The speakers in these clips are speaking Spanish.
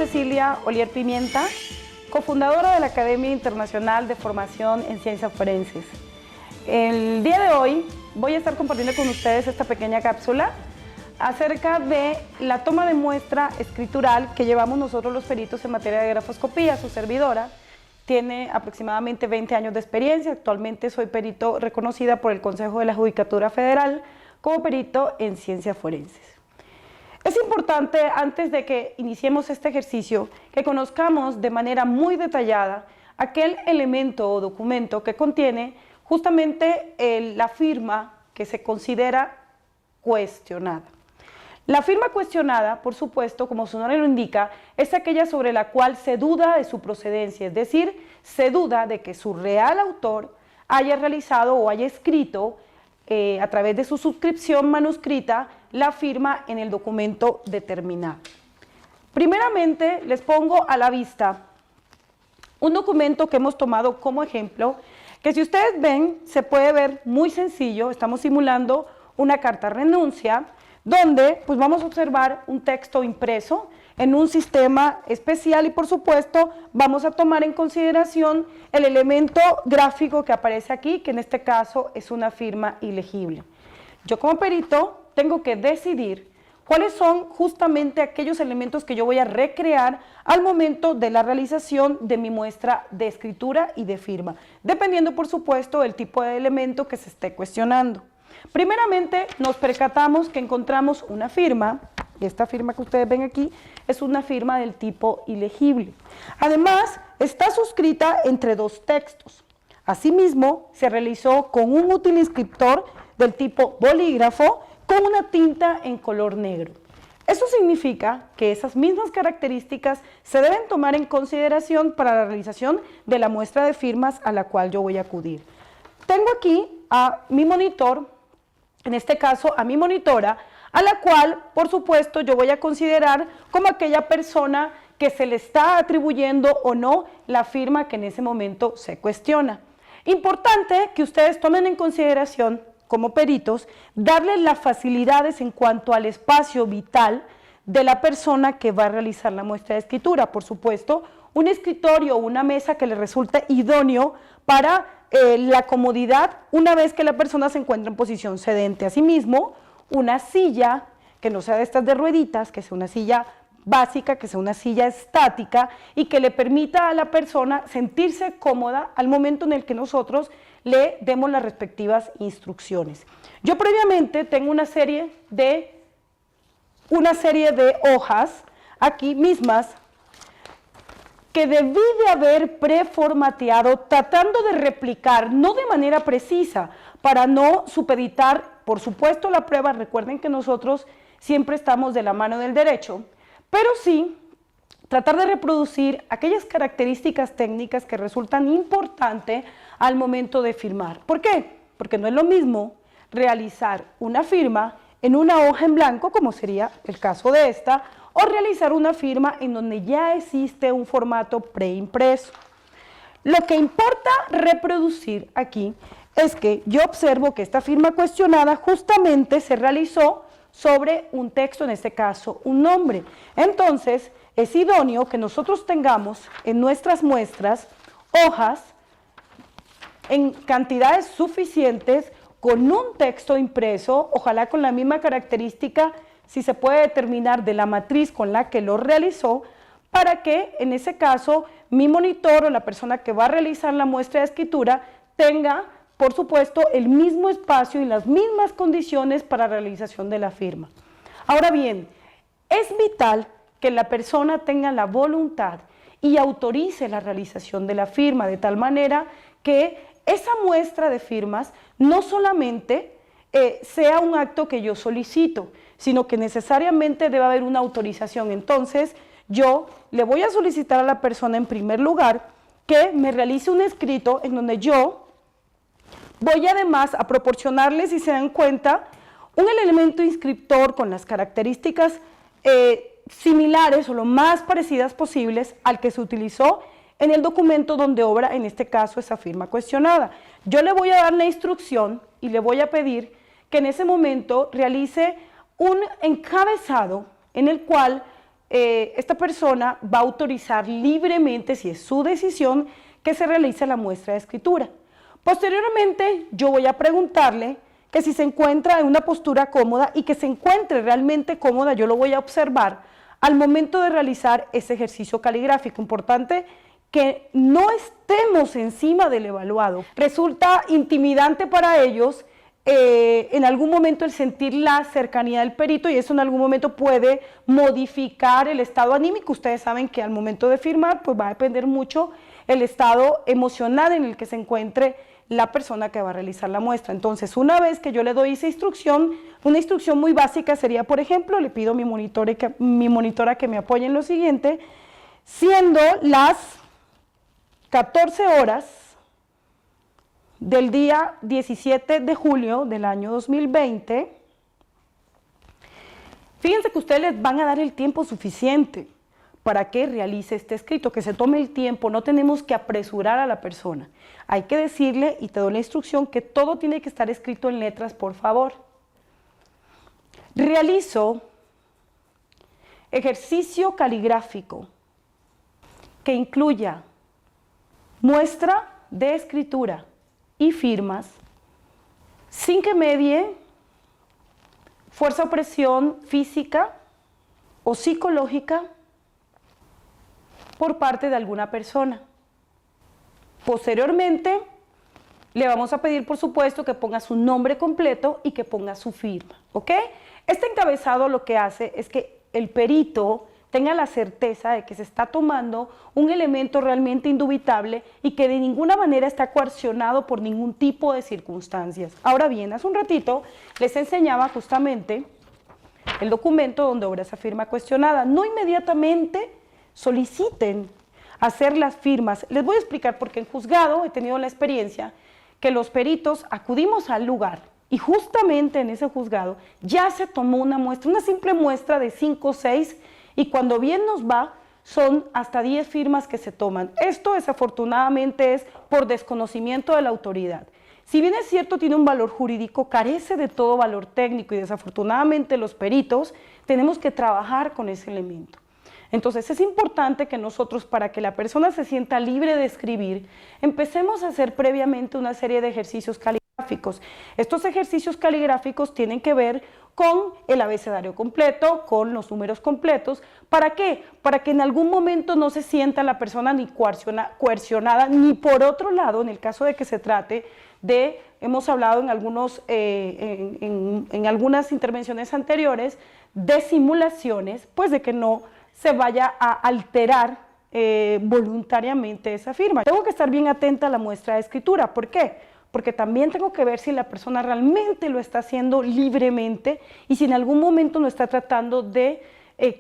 Cecilia Olier Pimienta, cofundadora de la Academia Internacional de Formación en Ciencias Forenses. El día de hoy voy a estar compartiendo con ustedes esta pequeña cápsula acerca de la toma de muestra escritural que llevamos nosotros los peritos en materia de grafoscopía. Su servidora tiene aproximadamente 20 años de experiencia. Actualmente soy perito reconocida por el Consejo de la Judicatura Federal como perito en ciencias forenses. Es importante, antes de que iniciemos este ejercicio, que conozcamos de manera muy detallada aquel elemento o documento que contiene justamente la firma que se considera cuestionada. La firma cuestionada, por supuesto, como su nombre lo indica, es aquella sobre la cual se duda de su procedencia, es decir, se duda de que su real autor haya realizado o haya escrito a través de su suscripción manuscrita la firma en el documento determinado. Primeramente, les pongo a la vista un documento que hemos tomado como ejemplo, que si ustedes ven, se puede ver muy sencillo. Estamos simulando una carta renuncia, donde pues vamos a observar un texto impreso en un sistema especial y por supuesto vamos a tomar en consideración el elemento gráfico que aparece aquí, que en este caso es una firma ilegible. Yo como perito tengo que decidir cuáles son justamente aquellos elementos que yo voy a recrear al momento de la realización de mi muestra de escritura y de firma, dependiendo por supuesto del tipo de elemento que se esté cuestionando. Primeramente nos percatamos que encontramos una firma, y esta firma que ustedes ven aquí es una firma del tipo ilegible. Además, está suscrita entre dos textos. Asimismo, se realizó con un útil inscriptor del tipo bolígrafo con una tinta en color negro. Eso significa que esas mismas características se deben tomar en consideración para la realización de la muestra de firmas a la cual yo voy a acudir. Tengo aquí a mi monitor, en este caso a mi monitora, a la cual, por supuesto, yo voy a considerar como aquella persona que se le está atribuyendo o no la firma que en ese momento se cuestiona. Importante que ustedes tomen en consideración, como peritos, darle las facilidades en cuanto al espacio vital de la persona que va a realizar la muestra de escritura. Por supuesto, un escritorio o una mesa que le resulte idóneo para la comodidad una vez que la persona se encuentra en posición sedente. Asimismo, una silla que no sea de estas de rueditas, que sea una silla básica, que sea una silla estática y que le permita a la persona sentirse cómoda al momento en el que nosotros le demos las respectivas instrucciones. Yo previamente tengo una serie de hojas aquí mismas que debí de haber preformateado tratando de replicar, no de manera precisa, para no supeditar, por supuesto, la prueba. Recuerden que nosotros siempre estamos de la mano del derecho, pero sí tratar de reproducir aquellas características técnicas que resultan importantes al momento de firmar. ¿Por qué? Porque no es lo mismo realizar una firma en una hoja en blanco, como sería el caso de esta, o realizar una firma en donde ya existe un formato preimpreso. Lo que importa reproducir aquí es que yo observo que esta firma cuestionada justamente se realizó sobre un texto, en este caso un nombre. Entonces, es idóneo que nosotros tengamos en nuestras muestras hojas en cantidades suficientes con un texto impreso, ojalá con la misma característica, si se puede determinar, de la matriz con la que lo realizó, para que en ese caso mi monitor o la persona que va a realizar la muestra de escritura tenga, por supuesto, el mismo espacio y las mismas condiciones para la realización de la firma. Ahora bien, es vital que la persona tenga la voluntad y autorice la realización de la firma, de tal manera que esa muestra de firmas no solamente sea un acto que yo solicito, sino que necesariamente debe haber una autorización. Entonces, yo le voy a solicitar a la persona en primer lugar que me realice un escrito en donde yo voy además a proporcionarle, si se dan cuenta, un elemento inscriptor con las características similares o lo más parecidas posibles al que se utilizó en el documento donde obra, en este caso, esa firma cuestionada. Yo le voy a dar la instrucción y le voy a pedir que en ese momento realice un encabezado en el cual esta persona va a autorizar libremente, si es su decisión, que se realice la muestra de escritura. Posteriormente, yo voy a preguntarle que si se encuentra en una postura cómoda y que se encuentre realmente cómoda, yo lo voy a observar al momento de realizar ese ejercicio caligráfico. Importante que no estemos encima del evaluado. Resulta intimidante para ellos en algún momento el sentir la cercanía del perito, y eso en algún momento puede modificar el estado anímico. Ustedes saben que al momento de firmar pues va a depender mucho el estado emocional en el que se encuentre la persona que va a realizar la muestra. Entonces, una vez que yo le doy esa instrucción, una instrucción muy básica sería, por ejemplo, le pido a mi monitora que me apoye en lo siguiente: siendo las 14 horas del día 17 de julio del año 2020, fíjense que ustedes les van a dar el tiempo suficiente para que realice este escrito, que se tome el tiempo, no tenemos que apresurar a la persona. Hay que decirle, y te doy la instrucción, que todo tiene que estar escrito en letras, por favor. Realizo ejercicio caligráfico que incluya muestra de escritura y firmas, sin que medie fuerza o presión física o psicológica por parte de alguna persona. Posteriormente, le vamos a pedir, por supuesto, que ponga su nombre completo y que ponga su firma, ¿ok? Este encabezado lo que hace es que el perito tenga la certeza de que se está tomando un elemento realmente indubitable y que de ninguna manera está coaccionado por ningún tipo de circunstancias. Ahora bien, hace un ratito les enseñaba justamente el documento donde obra esa firma cuestionada. No inmediatamente soliciten hacer las firmas. Les voy a explicar porque en juzgado he tenido la experiencia que los peritos acudimos al lugar y justamente en ese juzgado ya se tomó una muestra, una simple muestra de 5 o 6, y cuando bien nos va, son hasta 10 firmas que se toman. Esto desafortunadamente es por desconocimiento de la autoridad. Si bien es cierto, tiene un valor jurídico, carece de todo valor técnico, y desafortunadamente los peritos tenemos que trabajar con ese elemento. Entonces es importante que nosotros, para que la persona se sienta libre de escribir, empecemos a hacer previamente una serie de ejercicios caligráficos. Estos ejercicios caligráficos tienen que ver con el abecedario completo, con los números completos. ¿Para qué? Para que en algún momento no se sienta la persona ni coercionada, ni por otro lado, en el caso de que se trate de, hemos hablado en algunas intervenciones anteriores, de simulaciones, pues de que no se vaya a alterar voluntariamente esa firma. Tengo que estar bien atenta a la muestra de escritura. ¿Por qué? Porque también tengo que ver si la persona realmente lo está haciendo libremente y si en algún momento no está tratando de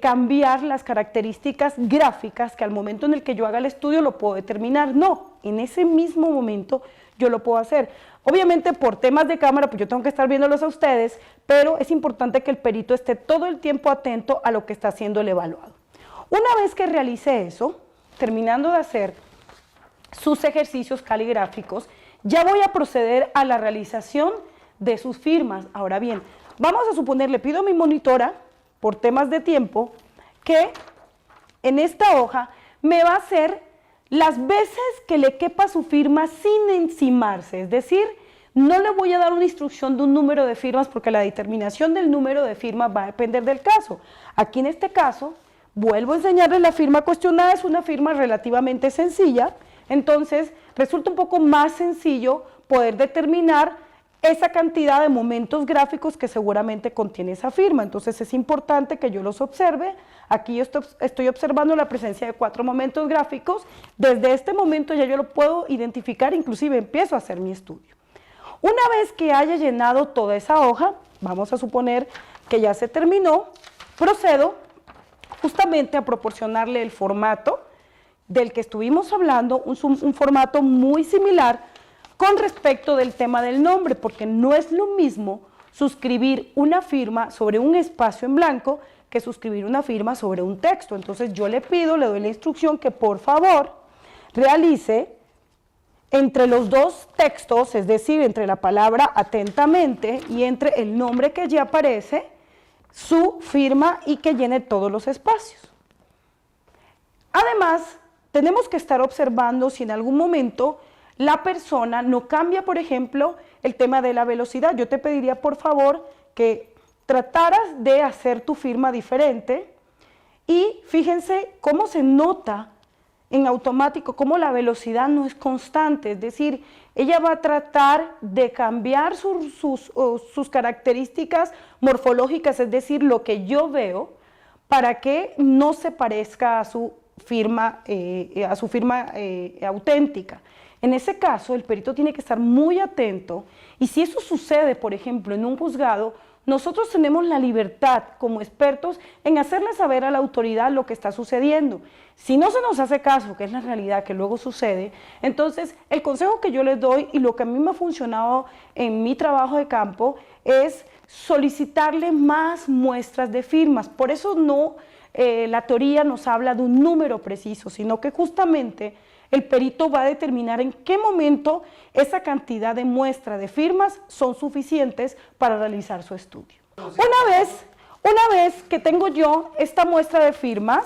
cambiar las características gráficas, que al momento en el que yo haga el estudio lo puedo determinar. No, en ese mismo momento yo lo puedo hacer. Obviamente por temas de cámara pues yo tengo que estar viéndolos a ustedes, pero es importante que el perito esté todo el tiempo atento a lo que está haciendo el evaluado. Una vez que realice eso, terminando de hacer sus ejercicios caligráficos, ya voy a proceder a la realización de sus firmas. Ahora bien, vamos a suponer, le pido a mi monitora, por temas de tiempo, que en esta hoja me va a hacer las veces que le quepa su firma sin encimarse. Es decir, no le voy a dar una instrucción de un número de firmas porque la determinación del número de firmas va a depender del caso. Aquí en este caso, vuelvo a enseñarles la firma cuestionada, es una firma relativamente sencilla. Entonces, resulta un poco más sencillo poder determinar esa cantidad de momentos gráficos que seguramente contiene esa firma. Entonces, es importante que yo los observe. Aquí yo estoy observando la presencia de 4 momentos gráficos. Desde este momento ya yo lo puedo identificar, inclusive empiezo a hacer mi estudio. Una vez que haya llenado toda esa hoja, vamos a suponer que ya se terminó, procedo justamente a proporcionarle el formato del que estuvimos hablando, un formato muy similar con respecto del tema del nombre, porque no es lo mismo suscribir una firma sobre un espacio en blanco que suscribir una firma sobre un texto. Entonces yo le doy la instrucción que por favor realice entre los dos textos, es decir, entre la palabra atentamente y entre el nombre que ya aparece, su firma y que llene todos los espacios. Además, tenemos que estar observando si en algún momento la persona no cambia, por ejemplo, el tema de la velocidad. Yo te pediría, por favor, que trataras de hacer tu firma diferente y fíjense cómo se nota en automático, cómo la velocidad no es constante, es decir, ella va a tratar de cambiar sus características morfológicas, es decir, lo que yo veo, para que no se parezca a su firma auténtica. En ese caso, el perito tiene que estar muy atento y si eso sucede, por ejemplo, en un juzgado, nosotros tenemos la libertad como expertos en hacerle saber a la autoridad lo que está sucediendo. Si no se nos hace caso, que es la realidad que luego sucede, entonces el consejo que yo les doy y lo que a mí me ha funcionado en mi trabajo de campo es solicitarle más muestras de firmas. Por eso no la teoría nos habla de un número preciso, sino que justamente el perito va a determinar en qué momento esa cantidad de muestras de firmas son suficientes para realizar su estudio. Una vez que tengo yo esta muestra de firmas,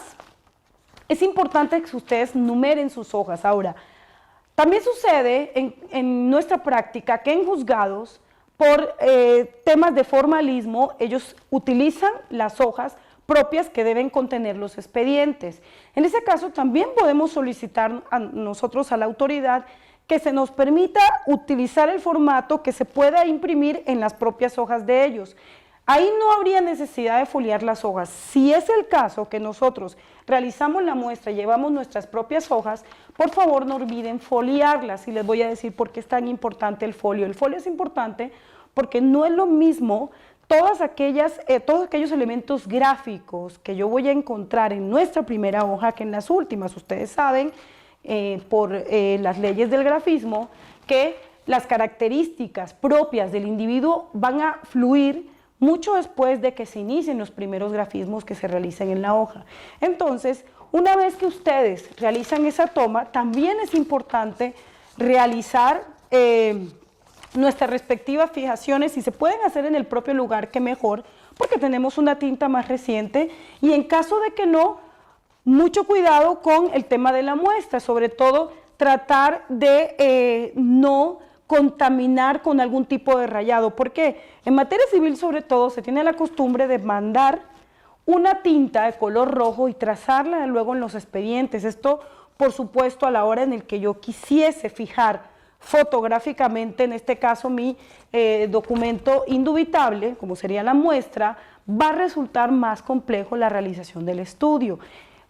es importante que ustedes numeren sus hojas. Ahora, también sucede en nuestra práctica que en juzgados, por temas de formalismo, ellos utilizan las hojas propias que deben contener los expedientes. En ese caso también podemos solicitar a nosotros, a la autoridad, que se nos permita utilizar el formato que se pueda imprimir en las propias hojas de ellos. Ahí no habría necesidad de foliar las hojas. Si es el caso que nosotros realizamos la muestra y llevamos nuestras propias hojas, por favor no olviden foliarlas, y les voy a decir por qué es tan importante el folio. El folio es importante porque no es lo mismo todos aquellos elementos gráficos que yo voy a encontrar en nuestra primera hoja que en las últimas. Ustedes saben, por las leyes del grafismo, que las características propias del individuo van a fluir mucho después de que se inicien los primeros grafismos que se realicen en la hoja. Entonces, una vez que ustedes realizan esa toma, también es importante realizar nuestras respectivas fijaciones. Si se pueden hacer en el propio lugar, que mejor, porque tenemos una tinta más reciente, y en caso de que no, mucho cuidado con el tema de la muestra, sobre todo tratar de no contaminar con algún tipo de rayado, porque en materia civil sobre todo se tiene la costumbre de mandar una tinta de color rojo y trazarla luego en los expedientes. Esto, por supuesto, a la hora en el que yo quisiese fijar fotográficamente, en este caso mi documento indubitable, como sería la muestra, va a resultar más complejo la realización del estudio.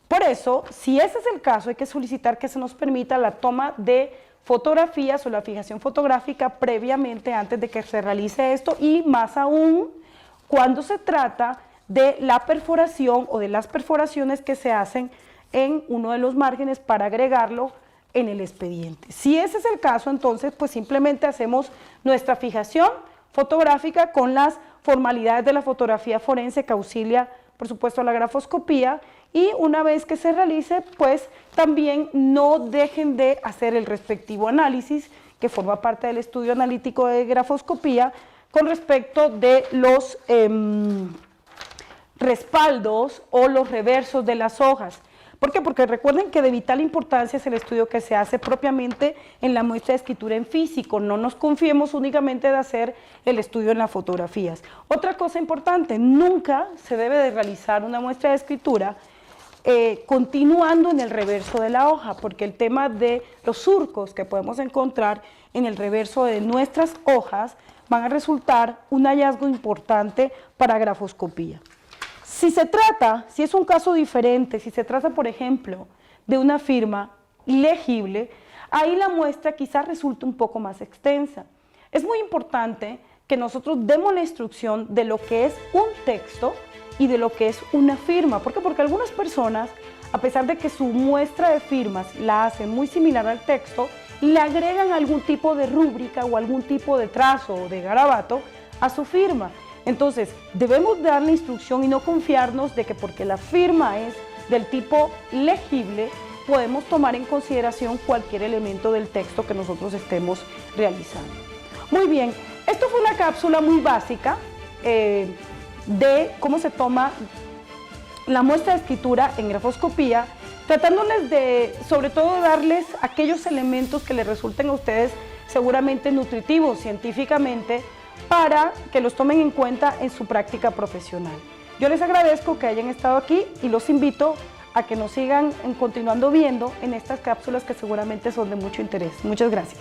Por eso, si ese es el caso, hay que solicitar que se nos permita la toma de fotografías o la fijación fotográfica previamente antes de que se realice esto, y más aún cuando se trata de la perforación o de las perforaciones que se hacen en uno de los márgenes para agregarlo en el expediente. Si ese es el caso, entonces pues simplemente hacemos nuestra fijación fotográfica con las formalidades de la fotografía forense que auxilia, por supuesto, a la grafoscopía, y una vez que se realice, pues también no dejen de hacer el respectivo análisis que forma parte del estudio analítico de grafoscopía con respecto de los respaldos o los reversos de las hojas. ¿Por qué? Porque recuerden que de vital importancia es el estudio que se hace propiamente en la muestra de escritura en físico. No nos confiemos únicamente de hacer el estudio en las fotografías. Otra cosa importante, nunca se debe de realizar una muestra de escritura continuando en el reverso de la hoja, porque el tema de los surcos que podemos encontrar en el reverso de nuestras hojas van a resultar un hallazgo importante para grafoscopía. Si es un caso diferente, si se trata, por ejemplo, de una firma legible, ahí la muestra quizás resulte un poco más extensa. Es muy importante que nosotros demos la instrucción de lo que es un texto y de lo que es una firma. ¿Por qué? Porque algunas personas, a pesar de que su muestra de firmas la hacen muy similar al texto, le agregan algún tipo de rúbrica o algún tipo de trazo o de garabato a su firma. Entonces, debemos dar la instrucción y no confiarnos de que porque la firma es del tipo legible, podemos tomar en consideración cualquier elemento del texto que nosotros estemos realizando. Muy bien, esto fue una cápsula muy básica de cómo se toma la muestra de escritura en grafoscopía, tratándoles de, sobre todo, darles aquellos elementos que les resulten a ustedes seguramente nutritivos científicamente para que los tomen en cuenta en su práctica profesional. Yo les agradezco que hayan estado aquí y los invito a que nos sigan continuando viendo en estas cápsulas que seguramente son de mucho interés. Muchas gracias.